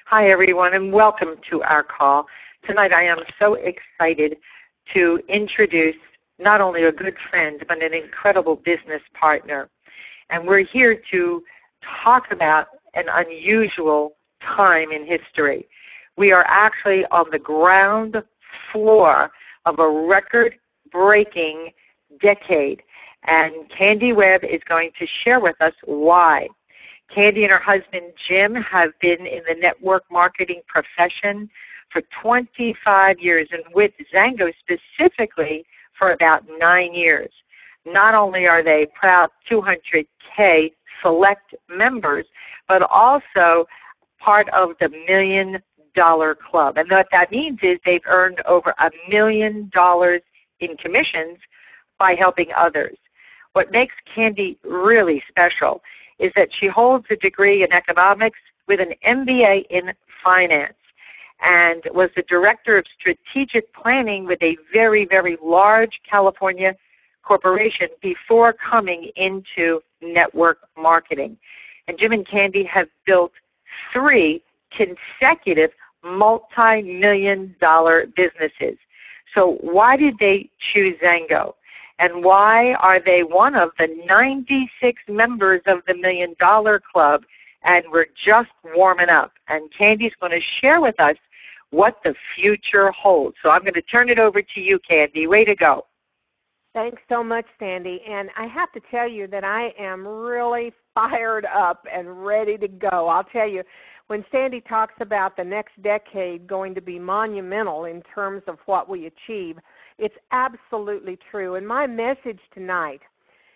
Hi, everyone, and welcome to our call. Tonight I am so excited to introduce not only a good friend, but an incredible business partner. And we're here to talk about an unusual time in history. We are actually on the ground floor of a record-breaking decade, and Candy Webb is going to share with us why. Candy and her husband, Jim, have been in the network marketing profession for 25 years, and with XANGO specifically for about 9 years. Not only are they proud 200K select members, but also part of the $1 Million Club. And what that means is they've earned over $1 million in commissions by helping others. What makes Candy really special is that she holds a degree in economics with an MBA in finance and was the director of strategic planning with a very, very large California corporation before coming into network marketing. And Jim and Candy have built 3 consecutive multi-million-dollar businesses. So why did they choose XANGO? And why are they one of the 96 members of the $1 Million Club? And we're just warming up. And Candy's going to share with us what the future holds. So I'm going to turn it over to you, Candy. Way to go. Thanks so much, Sandy. And I have to tell you that I am really fired up and ready to go. I'll tell you, when Sandy talks about the next decade going to be monumental in terms of what we achieve, it's absolutely true. And my message tonight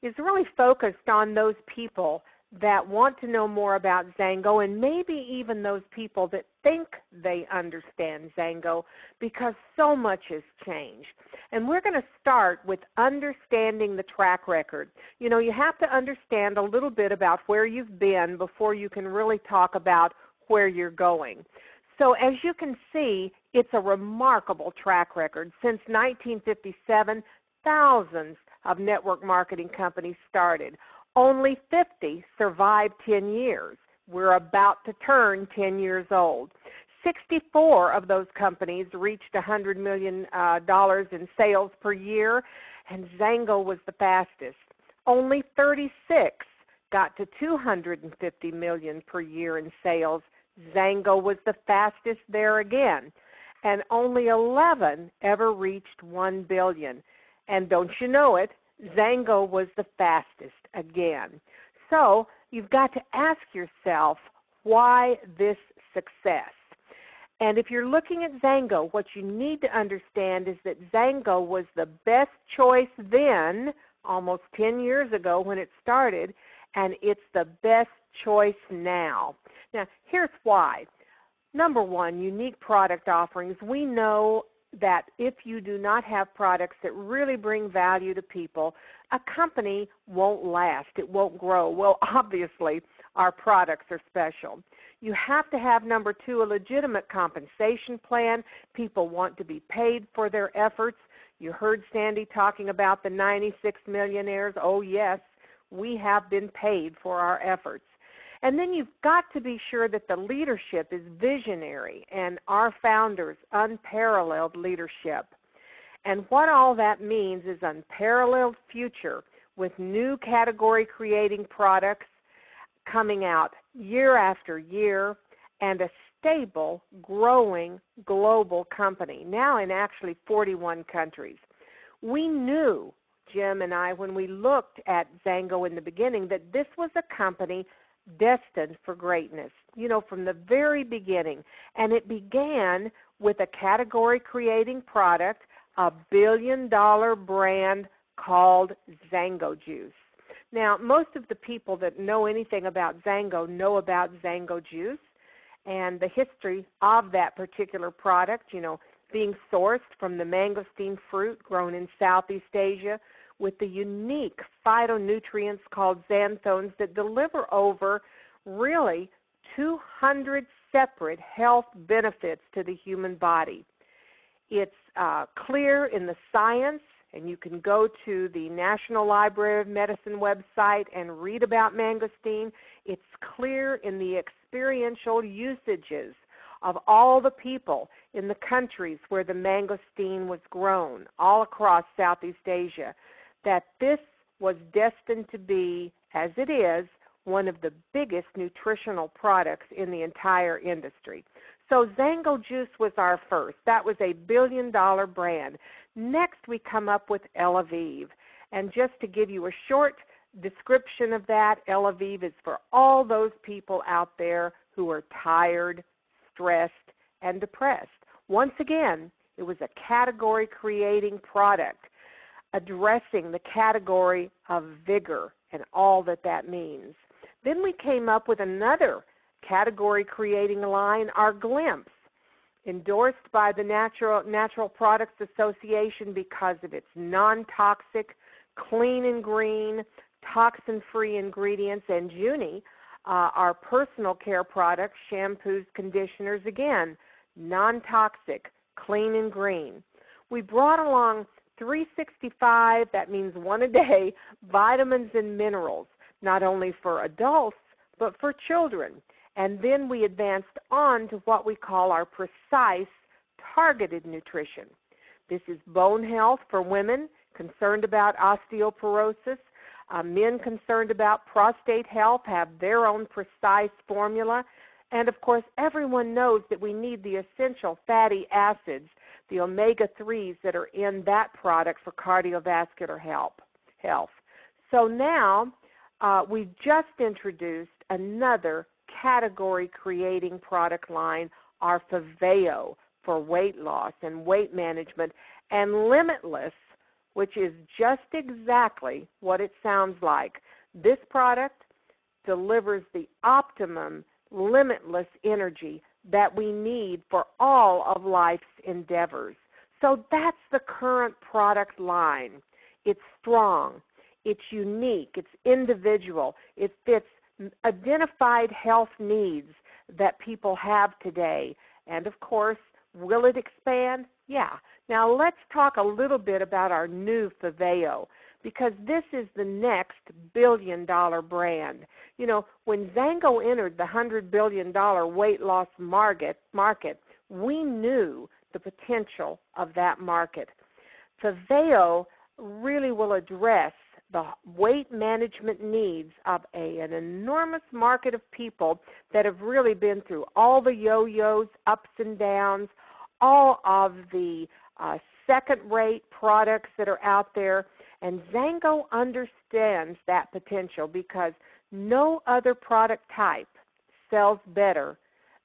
is really focused on those people that want to know more about XANGO, and maybe even those people that think they understand XANGO, because so much has changed. And we're going to start with understanding the track record. You know, you have to understand a little bit about where you've been before you can really talk about where you're going. So as you can see, it's a remarkable track record. Since 1957, thousands of network marketing companies started. Only 50 survived 10 years. We're about to turn 10 years old. 64 of those companies reached $100 million in sales per year, and XANGO was the fastest. Only 36 got to $250 million per year in sales. XANGO was the fastest there again. And only 11 ever reached $1 billion. And don't you know it, XANGO was the fastest again. So you've got to ask yourself, why this success? And if you're looking at XANGO, what you need to understand is that XANGO was the best choice then, almost 10 years ago when it started, and it's the best choice now. Now, here's why. Number one, unique product offerings. We know that if you do not have products that really bring value to people, a company won't last. It won't grow. Well, obviously, our products are special. You have to have, number two, a legitimate compensation plan. People want to be paid for their efforts. You heard Sandy talking about the 96 millionaires. Oh, yes, we have been paid for our efforts. And then you've got to be sure that the leadership is visionary and our founders' unparalleled leadership. And what all that means is unparalleled future with new category creating products coming out year after year, and a stable, growing global company, now in actually 41 countries. We knew, Jim and I, when we looked at XANGO in the beginning, that this was a company destined for greatness, you know, from the very beginning. And it began with a category-creating product, a billion-dollar brand called XANGO Juice. Now, most of the people that know anything about XANGO know about XANGO Juice and the history of that particular product, you know, being sourced from the mangosteen fruit grown in Southeast Asia, with the unique phytonutrients called xanthones that deliver over really 200 separate health benefits to the human body. It's clear in the science, and you can go to the National Library of Medicine website and read about mangosteen. It's clear in the experiential usages of all the people in the countries where the mangosteen was grown, all across Southeast Asia, that this was destined to be, as it is, one of the biggest nutritional products in the entire industry. So XANGO juice was our first. That was a billion-dollar brand. Next, we come up with Elavive. And just to give you a short description of that, Elavive is for all those people out there who are tired, stressed, and depressed. Once again, it was a category-creating product addressing the category of vigor and all that that means. Then we came up with another category-creating line, our Glimpse, endorsed by the Natural Products Association because of its non-toxic, clean and green, toxin-free ingredients, and Junie, our personal care products, shampoos, conditioners, again, non-toxic, clean and green. We brought along 365, that means one a day, vitamins and minerals, not only for adults, but for children. And then we advanced on to what we call our precise, targeted nutrition. This is bone health for women concerned about osteoporosis. Men concerned about prostate health have their own precise formula. And, of course, everyone knows that we need the essential fatty acids, the omega-3s that are in that product for cardiovascular health. So now we've just introduced another category-creating product line, our Faveo, for weight loss and weight management, and Limitless, which is just exactly what it sounds like. This product delivers the optimum limitless energy that we need for all of life's endeavors. So that's the current product line. It's strong, it's unique, it's individual, it fits identified health needs that people have today. And of course, will it expand? Yeah. Now let's talk a little bit about our new Faveo, because this is the next billion-dollar brand. You know, when XANGO entered the $100 billion weight loss market, we knew the potential of that market. Faveo really will address the weight management needs of an enormous market of people that have really been through all the yo-yos, ups and downs, all of the second-rate products that are out there. And XANGO understands that potential because no other product type sells better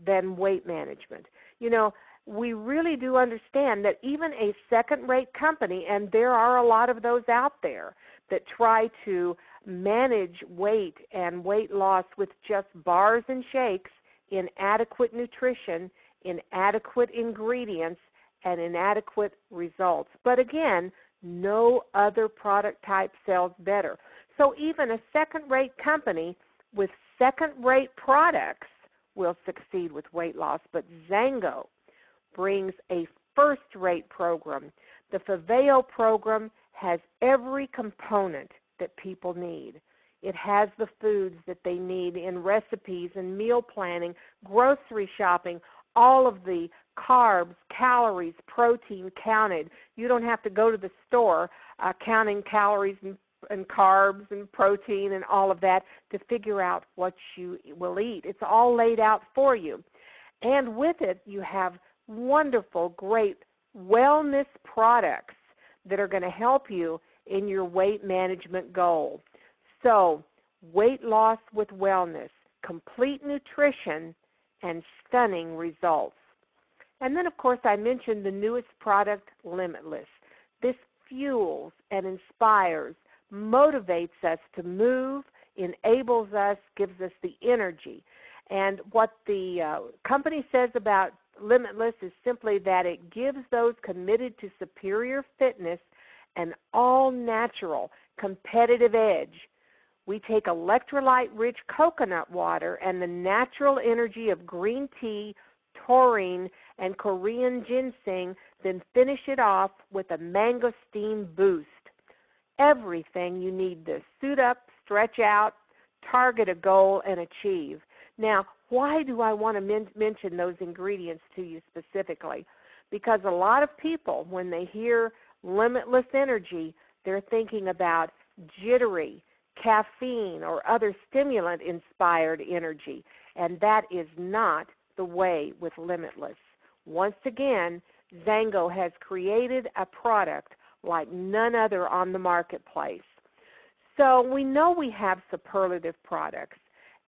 than weight management. You know, we really do understand that even a second-rate company, and there are a lot of those out there that try to manage weight and weight loss with just bars and shakes, inadequate nutrition, inadequate ingredients, and inadequate results. But again, no other product type sells better. So even a second-rate company with second-rate products will succeed with weight loss. But XANGO brings a first-rate program. The Faveo program has every component that people need. It has the foods that they need in recipes and meal planning, grocery shopping, all of the carbs, calories, protein counted. You don't have to go to the store counting calories and carbs and protein and all of that to figure out what you will eat. It's all laid out for you. And with it, you have wonderful, great wellness products that are going to help you in your weight management goal. So, weight loss with wellness, complete nutrition, and stunning results. And then, of course, I mentioned the newest product, Limitless. This fuels and inspires, motivates us to move, enables us, gives us the energy. And what the company says about Limitless is simply that it gives those committed to superior fitness an all-natural, competitive edge. We take electrolyte-rich coconut water and the natural energy of green tea, taurine, and Korean ginseng, then finish it off with a mangosteen boost. Everything you need to suit up, stretch out, target a goal, and achieve. Now, why do I want to mention those ingredients to you specifically? Because a lot of people, when they hear limitless energy, they're thinking about jittery, caffeine, or other stimulant-inspired energy, and that is not the way with limitless. Once again, XANGO has created a product like none other on the marketplace. So we know we have superlative products,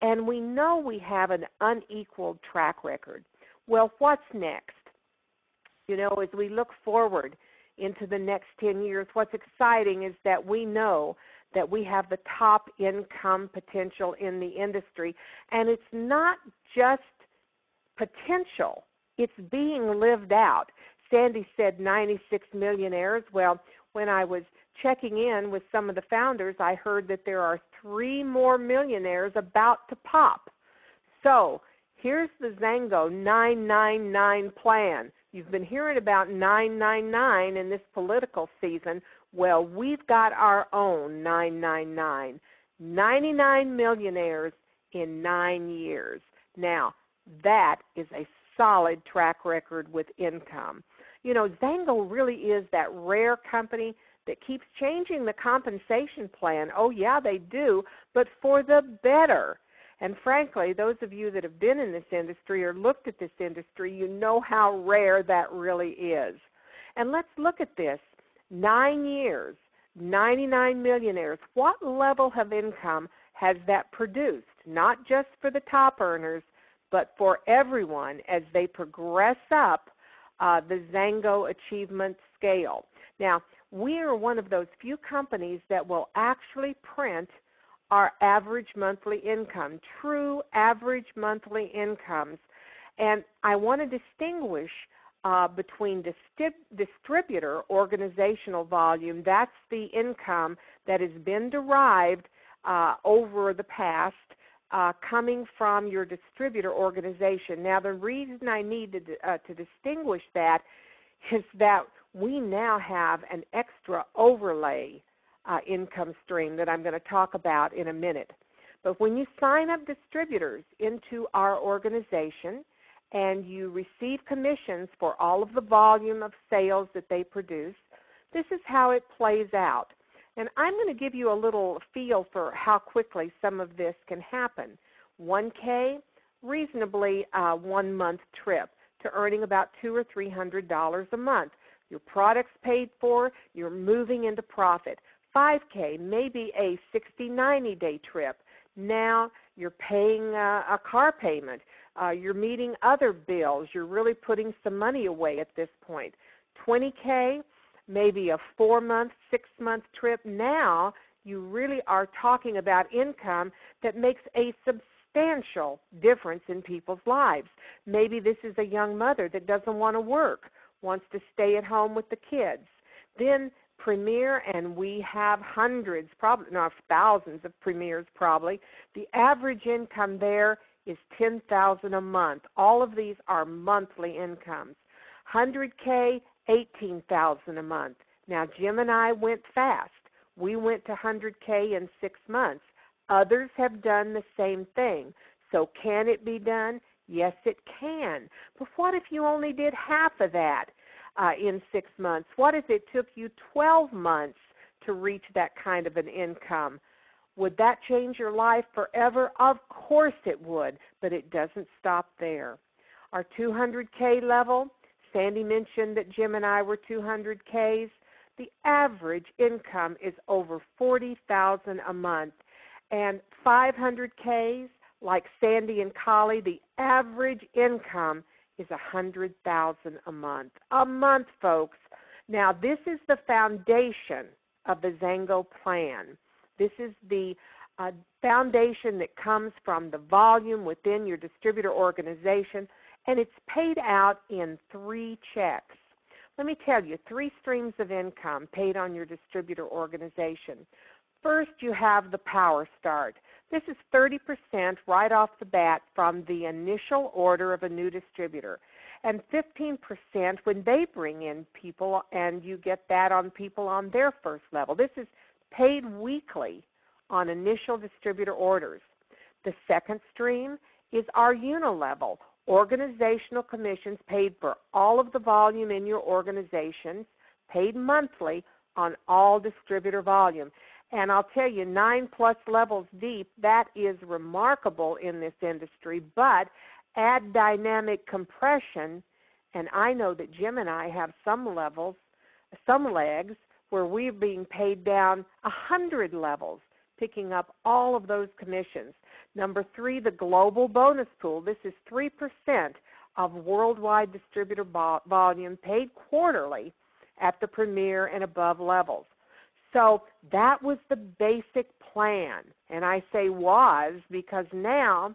and we know we have an unequaled track record. Well, what's next? You know, as we look forward into the next 10 years, what's exciting is that we know that we have the top income potential in the industry, and it's not just potential, it's being lived out. Sandy said 96 millionaires. Well, when I was checking in with some of the founders, I heard that there are 3 more millionaires about to pop. So here's the XANGO 999 plan. You've been hearing about 999 in this political season. Well, we've got our own 999. 99 millionaires in 9 years. Now, that is a solid track record with income. You know, XANGO really is that rare company that keeps changing the compensation plan. Oh, yeah, they do, but for the better. And frankly, those of you that have been in this industry or looked at this industry, you know how rare that really is. And let's look at this. 9 years, 99 millionaires. What level of income has that produced? Not just for the top earners, but for everyone as they progress up the XANGO achievement scale. Now, we are one of those few companies that will actually print our average monthly income, true average monthly incomes. And I want to distinguish between distributor organizational volume. That's the income that has been derived over the past coming from your distributor organization. Now, the reason I need to distinguish that is that we now have an extra overlay income stream that I'm going to talk about in a minute. But when you sign up distributors into our organization and you receive commissions for all of the volume of sales that they produce, this is how it plays out. And I'm going to give you a little feel for how quickly some of this can happen. 1K, reasonably 1 month trip to earning about $200 or $300 a month. Your product's paid for, you're moving into profit. 5K, maybe a 60, 90-day trip. Now you're paying a car payment. You're meeting other bills. You're really putting some money away at this point. 20K, maybe a 4-month, 6-month trip. Now you really are talking about income that makes a substantial difference in people's lives. Maybe this is a young mother that doesn't want to work, wants to stay at home with the kids. Then Premier, and we have hundreds, probably not thousands of Premiers probably. The average income there is $10,000 a month. All of these are monthly incomes. 100K, $18,000 a month. Now, Jim and I went fast. We went to 100K in 6 months. Others have done the same thing. So can it be done? Yes, it can. But what if you only did half of that in 6 months? What if it took you 12 months to reach that kind of an income? Would that change your life forever? Of course it would, but it doesn't stop there. Our 200K level, Sandy mentioned that Jim and I were 200Ks. The average income is over $40,000 a month. And 500Ks, like Sandy and Collie, the average income is $100,000 a month. A month, folks. Now, this is the foundation of the XANGO plan. This is the foundation that comes from the volume within your distributor organization, and it's paid out in 3 checks. Let me tell you, 3 streams of income paid on your distributor organization. First, you have the Power Start. This is 30% right off the bat from the initial order of a new distributor, and 15% when they bring in people, and you get that on people on their first level. This is paid weekly on initial distributor orders. The second stream is our unilevel, organizational commissions paid for all of the volume in your organization, paid monthly on all distributor volume. And I'll tell you, 9+ levels deep, that is remarkable in this industry, but add dynamic compression, and I know that Jim and I have some levels, some legs, where we're being paid down 100 levels, picking up all of those commissions. Number 3, the global bonus pool. This is 3% of worldwide distributor volume paid quarterly at the premier and above levels. So that was the basic plan. And I say was because now,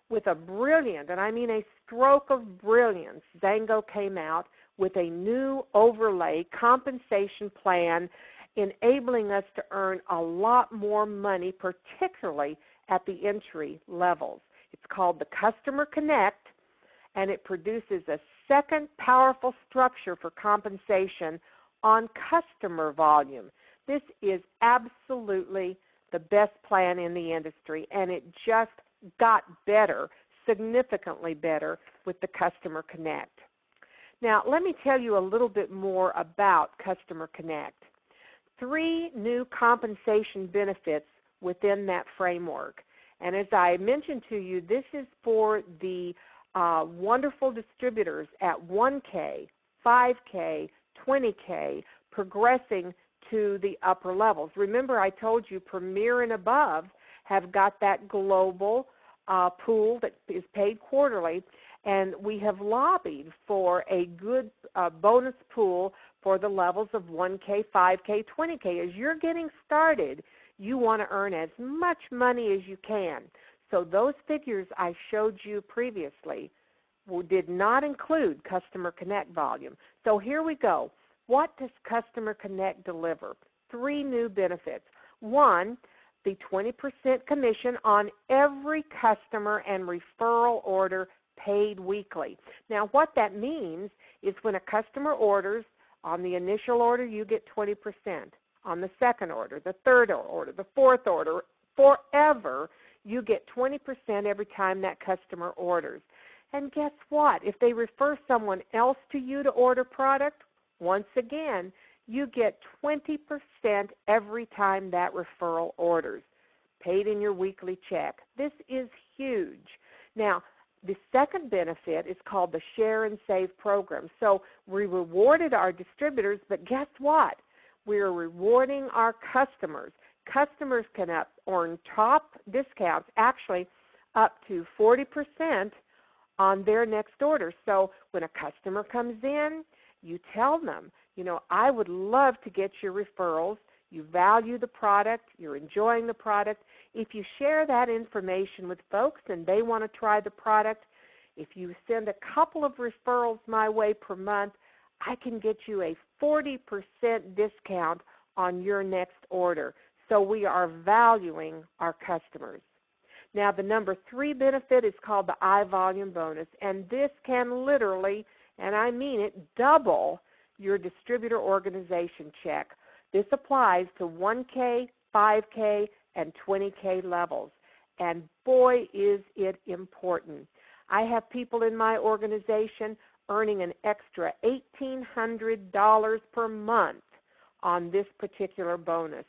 with a brilliant, and I mean a stroke of brilliance, XANGO came out with a new overlay compensation plan enabling us to earn a lot more money, particularly at the entry levels. It's called the Customer Connect, and it produces a second powerful structure for compensation on customer volume. This is absolutely the best plan in the industry, and it just got better, significantly better, with the Customer Connect. Now, let me tell you a little bit more about Customer Connect. 3 new compensation benefits within that framework. And as I mentioned to you, this is for the wonderful distributors at 1K, 5K, 20K, progressing to the upper levels. Remember, I told you Premier and above have got that global pool that is paid quarterly, and we have lobbied for a good bonus pool for the levels of 1K, 5K, 20K. As you're getting started, you want to earn as much money as you can. So those figures I showed you previously did not include Customer Connect volume. So here we go. What does Customer Connect deliver? 3 new benefits. 1, the 20% commission on every customer and referral order paid weekly. Now what that means is when a customer orders, on the initial order you get 20%. On the second order, the third order, the fourth order, forever you get 20% every time that customer orders. And guess what? If they refer someone else to you to order product, once again, you get 20% every time that referral orders, paid in your weekly check. This is huge. Now, the second benefit is called the Share and Save program. So we rewarded our distributors, but guess what? We are rewarding our customers. Customers can earn top discounts, actually up to 40% on their next order. So when a customer comes in, you tell them, you know, I would love to get your referrals. You value the product. You're enjoying the product. If you share that information with folks and they want to try the product, if you send a couple of referrals my way per month, I can get you a 40% discount on your next order. So we are valuing our customers. Now, the number 3 benefit is called the I-volume bonus, and this can literally, and I mean it, double your distributor organization check. This applies to 1K, 5K, and 20K levels, and boy, is it important. I have people in my organization earning an extra $1,800 per month on this particular bonus.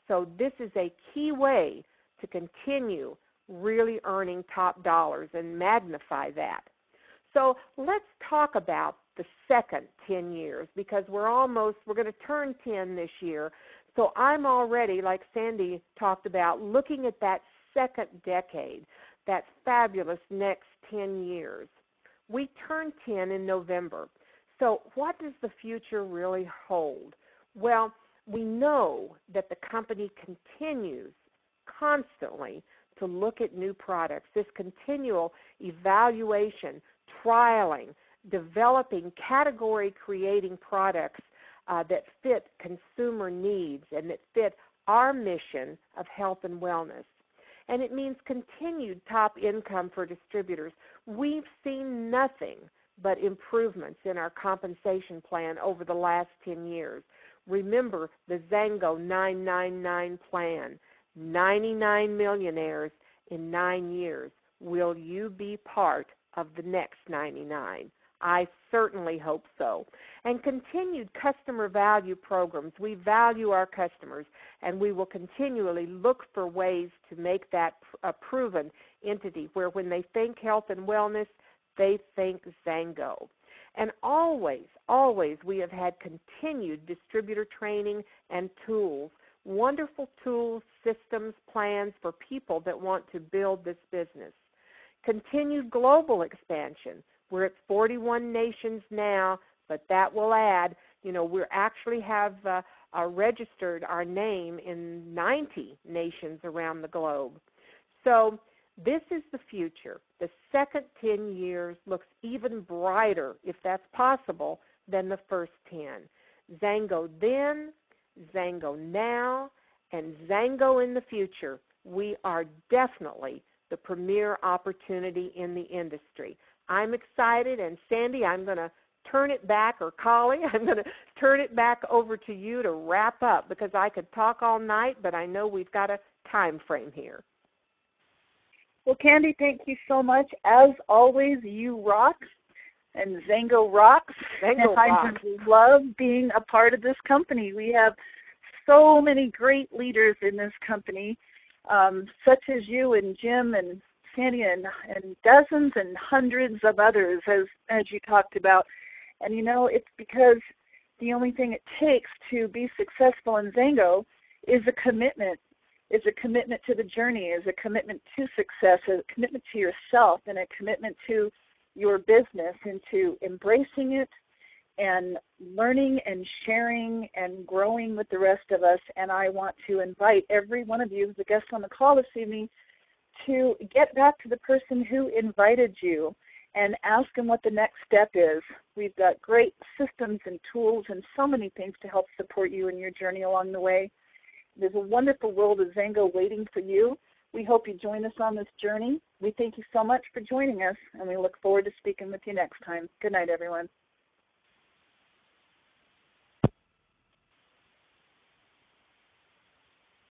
So this is a key way to continue really earning top dollars and magnify that. So let's talk about the second 10 years because we're going to turn 10 this year. So I'm already, like Sandy talked about, looking at that second decade, that fabulous next 10 years. We turn 10 in November. So what does the future really hold? Well, we know that the company continues constantly to look at new products, this continual evaluation, trialing, developing, category-creating products that fit consumer needs and that fit our mission of health and wellness. And it means continued top income for distributors. We've seen nothing but improvements in our compensation plan over the last 10 years. Remember the XANGO 999 plan, 99 millionaires in 9 years. Will you be part of the next 99? I certainly hope so. And continued customer value programs. We value our customers, and we will continually look for ways to make that a proven entity where when they think health and wellness, they think XANGO. And always, always we have had continued distributor training and tools, wonderful tools, systems, plans for people that want to build this business. Continued global expansion. We're at 41 nations now, but that will add. We actually have registered our name in 90 nations around the globe. So this is the future. The second 10 years looks even brighter, if that's possible, than the first 10. XANGO then, XANGO now, and XANGO in the future. We are definitely the premier opportunity in the industry. I'm excited, and Sandy, I'm going to turn it back, or Collie, I'm going to turn it back over to you to wrap up, because I could talk all night, but I know we've got a time frame here. Well, Candy, thank you so much. As always, you rock, and XANGO rocks. XANGO rocks. I love being a part of this company. We have so many great leaders in this company, such as you and Jim and Sandy and dozens and hundreds of others, as you talked about. And it's because the only thing it takes to be successful in XANGO is a commitment. Is a commitment to the journey, is a commitment to success, a commitment to yourself, and a commitment to your business, and to embracing it and learning and sharing and growing with the rest of us. And I want to invite every one of you, the guests on the call this evening, to get back to the person who invited you and ask them what the next step is. We've got great systems and tools and so many things to help support you in your journey along the way. There's a wonderful world of XANGO waiting for you. We hope you join us on this journey. We thank you so much for joining us, and we look forward to speaking with you next time. Good night, everyone.